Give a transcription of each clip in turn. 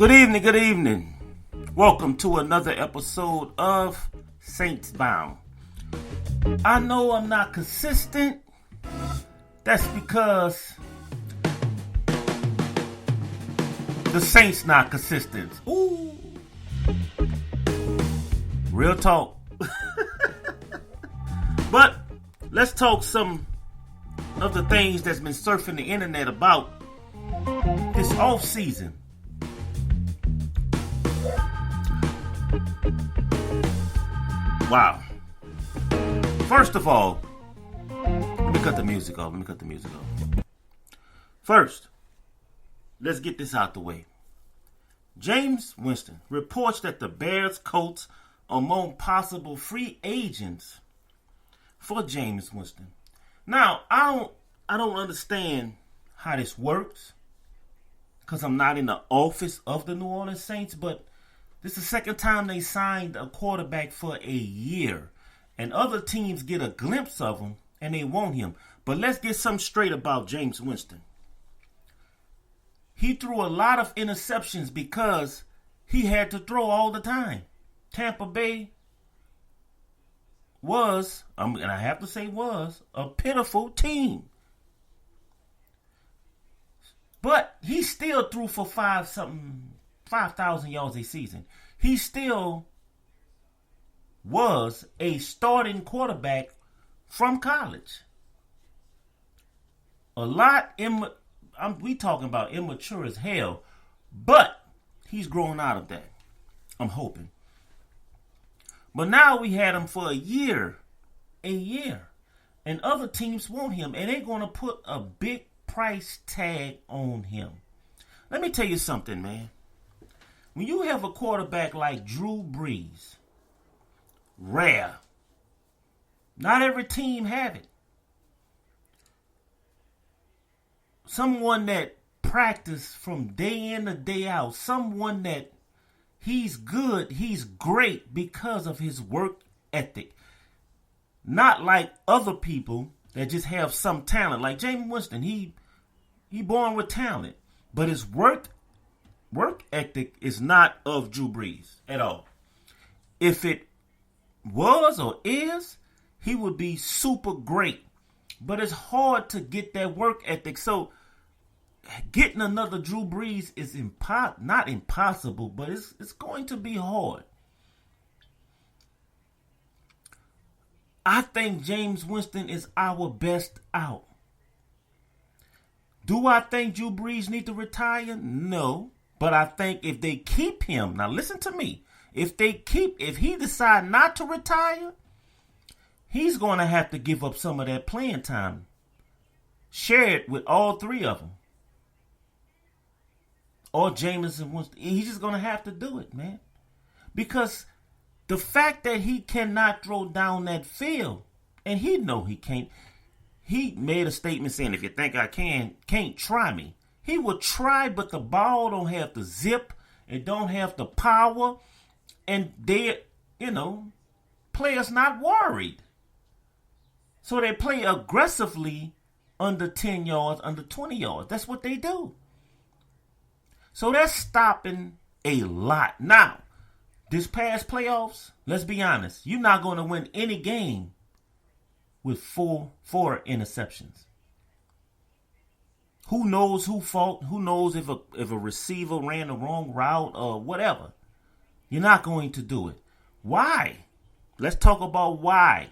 Good evening, good evening. Welcome to another episode of Saints Bound. I know I'm not consistent. That's because the Saints not consistent. Ooh. Real talk. But let's talk some of the things that's been surfing the internet about this off season. Wow. First of all, let me cut the music off. First, let's get this out the way. Jameis Winston reports that the Bears Colts are among possible free agents for Jameis Winston. Now, I don't understand how this works because I'm not in the office of the New Orleans Saints, but this is the second time they signed a quarterback for a year. And other teams get a glimpse of him and they want him. But let's get something straight about Jameis Winston. He threw a lot of interceptions because he had to throw all the time. Tampa Bay was, and I have to say was, a pitiful team. But he still threw for 5,000 yards a season. He still was a starting quarterback from college. We talking about immature as hell, but he's growing out of that. I'm hoping. But now we had him for a year, and other teams want him, and they're going to put a big price tag on him. Let me tell you something, man. When you have a quarterback like Drew Brees, rare. Not every team have it. Someone that practice from day in to day out. Someone that he's good, he's great because of his work ethic. Not like other people that just have some talent. Like Jameis Winston, he born with talent. But his work ethic is not of Drew Brees at all. If it was or is, he would be super great. But it's hard to get that work ethic. So getting another Drew Brees is not impossible, but it's going to be hard. I think Jameis Winston is our best out. Do I think Drew Brees need to retire? No. But I think if they keep him, now listen to me, if he decide not to retire, he's going to have to give up some of that playing time. Share it with all three of them. Or Jameis and Winston. He's just going to have to do it, man. Because the fact that he cannot throw down that field, and he know he can't. He made a statement saying, if you think I can't try me. He will try, but the ball don't have the zip. It don't have the power. And players not worried. So they play aggressively under 10 yards, under 20 yards. That's what they do. So that's stopping a lot. Now, this past playoffs, let's be honest, you're not going to win any game with four interceptions. Who knows who fault? Who knows if a receiver ran the wrong route or whatever? You're not going to do it. Why? Let's talk about why.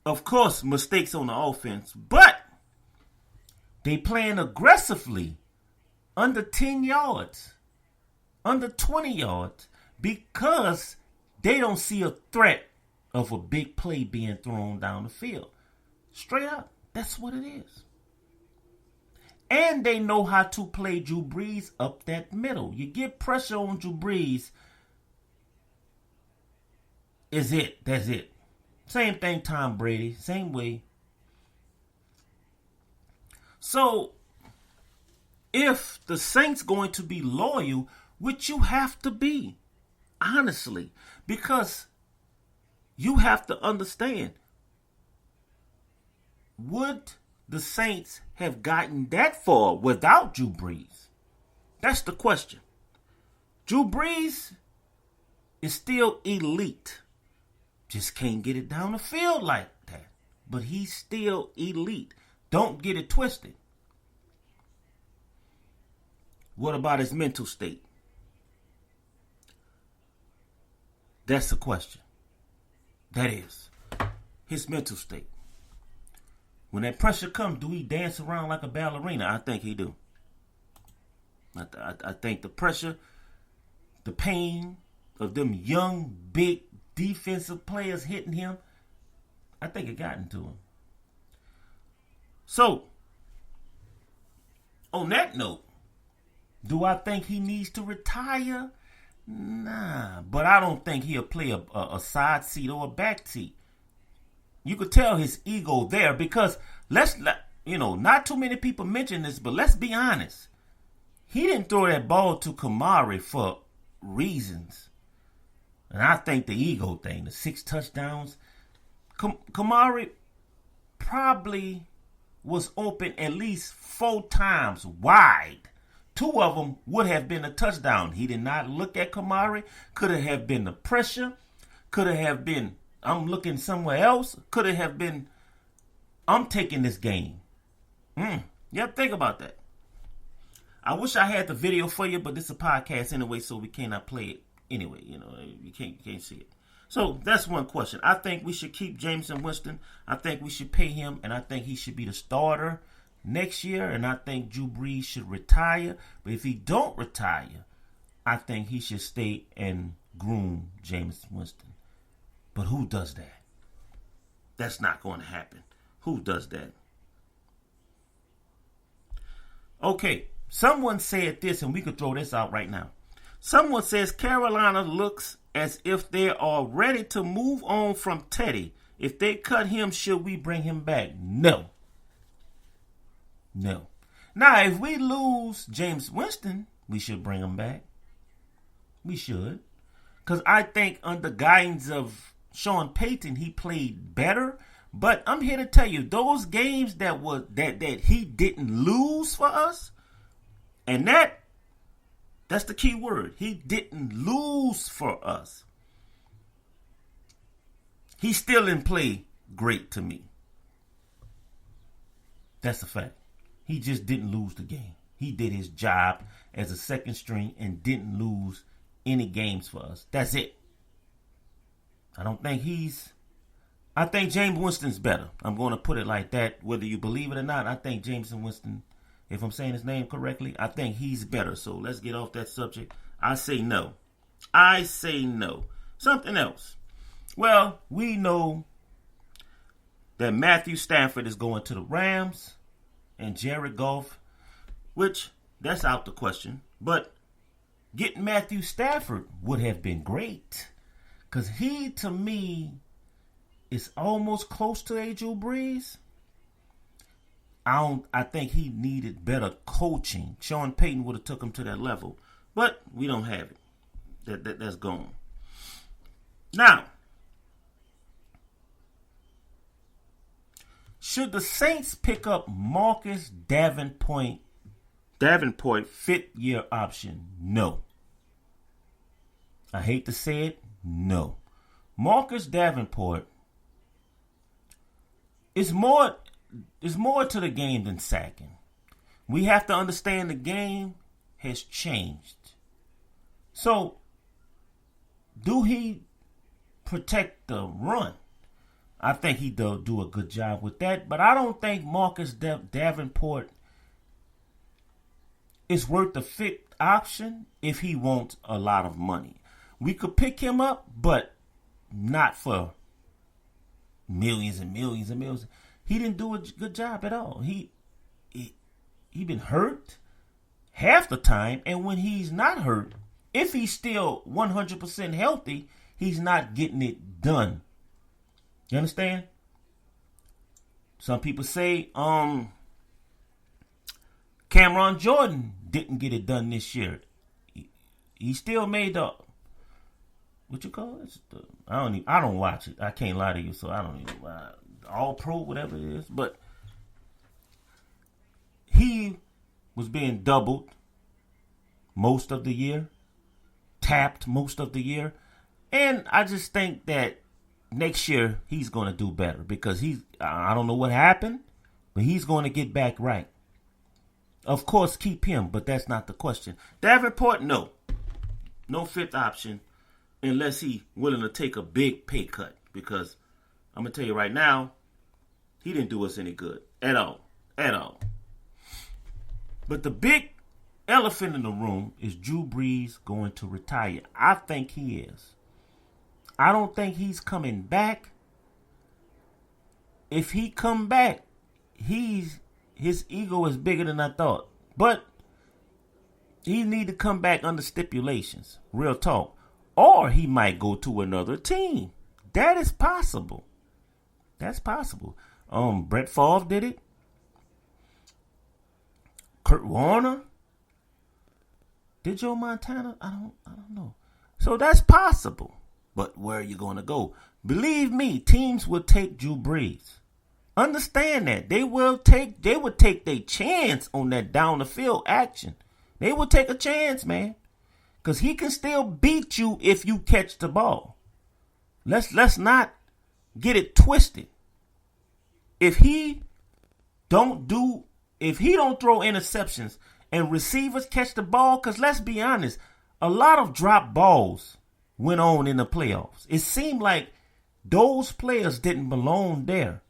Of course, mistakes on the offense, but they playing aggressively under 10 yards, under 20 yards, because they don't see a threat of a big play being thrown down the field. Straight up, that's what it is. And they know how to play Drew Brees up that middle. You get pressure on Drew Brees, that's it. Same thing Tom Brady, same way. So, if the Saints going to be loyal, which you have to be, honestly, because you have to understand, would the Saints have gotten that far without Drew Brees? That's the question. Drew Brees is still elite. Just can't get it down the field like that. But he's still elite. Don't get it twisted. What about his mental state? That's the question. That is his mental state. When that pressure comes, do he dance around like a ballerina? I think he do. I think the pressure, the pain of them young, big defensive players hitting him, I think it got into him. So, on that note, do I think he needs to retire? Nah, but I don't think he'll play a side seat or a back seat. You could tell his ego there because not too many people mention this, but let's be honest. He didn't throw that ball to Kamari for reasons. And I think the ego thing, the 6 touchdowns, Kamari probably was open at least 4 times wide. 2 of them would have been a touchdown. He did not look at Kamari. Could it have been the pressure? Could it have been, I'm looking somewhere else? Could it have been, I'm taking this game? Yeah, think about that. I wish I had the video for you, but this is a podcast anyway, so we cannot play it anyway. You can't see it. So that's one question. I think we should keep Jameis and Winston. I think we should pay him, and I think he should be the starter next year, and I think Drew Brees should retire. But if he don't retire, I think he should stay and groom Jameis Winston. But who does that? That's not going to happen. Who does that? Okay, someone said this, and we could throw this out right now. Someone says Carolina looks as if they are ready to move on from Teddy. If they cut him, should we bring him back? No. No. Now, if we lose Jameis Winston, we should bring him back. We should. Because I think under guidance of Sean Payton, he played better. But I'm here to tell you, those games that he didn't lose for us, and that's the key word. He didn't lose for us. He still didn't play great to me. That's a fact. He just didn't lose the game. He did his job as a second string and didn't lose any games for us. That's it. I think Jameis Winston's better. I'm going to put it like that. Whether you believe it or not, I think Jameis Winston, if I'm saying his name correctly, I think he's better. So let's get off that subject. I say no. Something else. Well, we know that Matthew Stafford is going to the Rams and Jared Goff, which that's out the question. But getting Matthew Stafford would have been great because he, to me, is almost close to a Drew Brees. I think he needed better coaching. Sean Payton would have took him to that level, but we don't have it. That's gone. Now, should the Saints pick up Marcus Davenport 5th year option? No. I hate to say it, no. Marcus Davenport is more to the game than sacking. We have to understand the game has changed. So, do he protect the run? I think he do a good job with that, but I don't think Marcus Davenport is worth the 5th option if he wants a lot of money. We could pick him up, but not for millions and millions and millions. He didn't do a good job at all. He been hurt half the time, and when he's not hurt, if he's still 100% healthy, he's not getting it done. You understand? Some people say Cameron Jordan didn't get it done this year. He still made the what you call it? I don't watch it. I can't lie to you, so I don't even all pro, whatever it is. But he was being doubled most of the year, tapped most of the year. And I just think that next year he's going to do better because I don't know what happened, but he's going to get back right. Of course, keep him, but that's not the question. Davenport, no. No fifth option unless he's willing to take a big pay cut because I'm going to tell you right now, he didn't do us any good at all. At all. But the big elephant in the room is Drew Brees going to retire. I think he is. I don't think he's coming back. If he come back, his ego is bigger than I thought. But he need to come back under stipulations. Real talk. Or he might go to another team. That is possible. That's possible. Brett Favre did it. Kurt Warner. Did Joe Montana? I don't know. So that's possible. But where are you going to go? Believe me, teams will take Drew Brees. Understand that. They would take their chance on that down the field action. They will take a chance, man. Because he can still beat you if you catch the ball. Let's not get it twisted. If he don't throw interceptions and receivers catch the ball, because let's be honest, a lot of drop balls went on in the playoffs. It seemed like those players didn't belong there.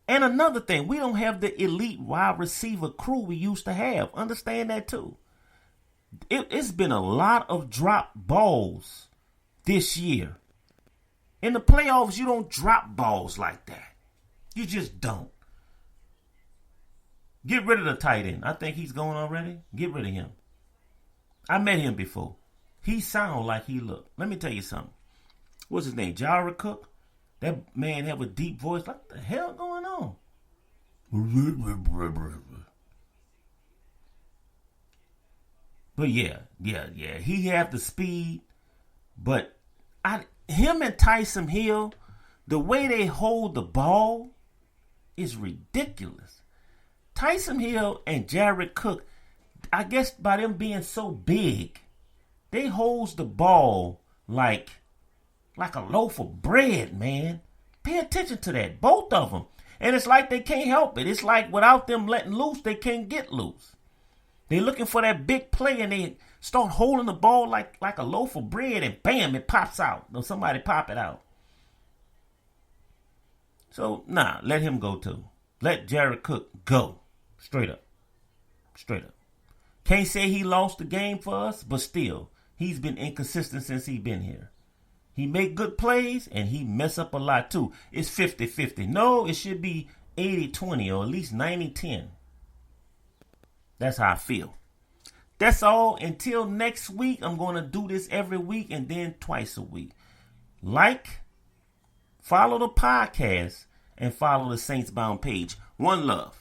And another thing, we don't have the elite wide receiver crew we used to have. Understand that too. It's been a lot of drop balls this year. In the playoffs, you don't drop balls like that. You just don't. Get rid of the tight end. I think he's going already. Get rid of him. I met him before. He sound like he looked. Let me tell you something. What's his name? Jared Cook? That man have a deep voice. What the hell going on? But yeah. He have the speed. But him and Tyson Hill, the way they hold the ball is ridiculous. Tyson Hill and Jared Cook, I guess by them being so big, they holds the ball like a loaf of bread, man. Pay attention to that, both of them. And it's like they can't help it. It's like without them letting loose, they can't get loose. They're looking for that big play and they start holding the ball like a loaf of bread and bam, it pops out. Or somebody pop it out. So, let him go too. Let Jared Cook go. Straight up. Can't say he lost the game for us, but still, he's been inconsistent since he's been here. He make good plays, and he mess up a lot too. It's 50-50. No, it should be 80-20 or at least 90-10. That's how I feel. That's all. Until next week, I'm going to do this every week and then twice a week. Follow the podcast, and follow the Saints Bound page. One love.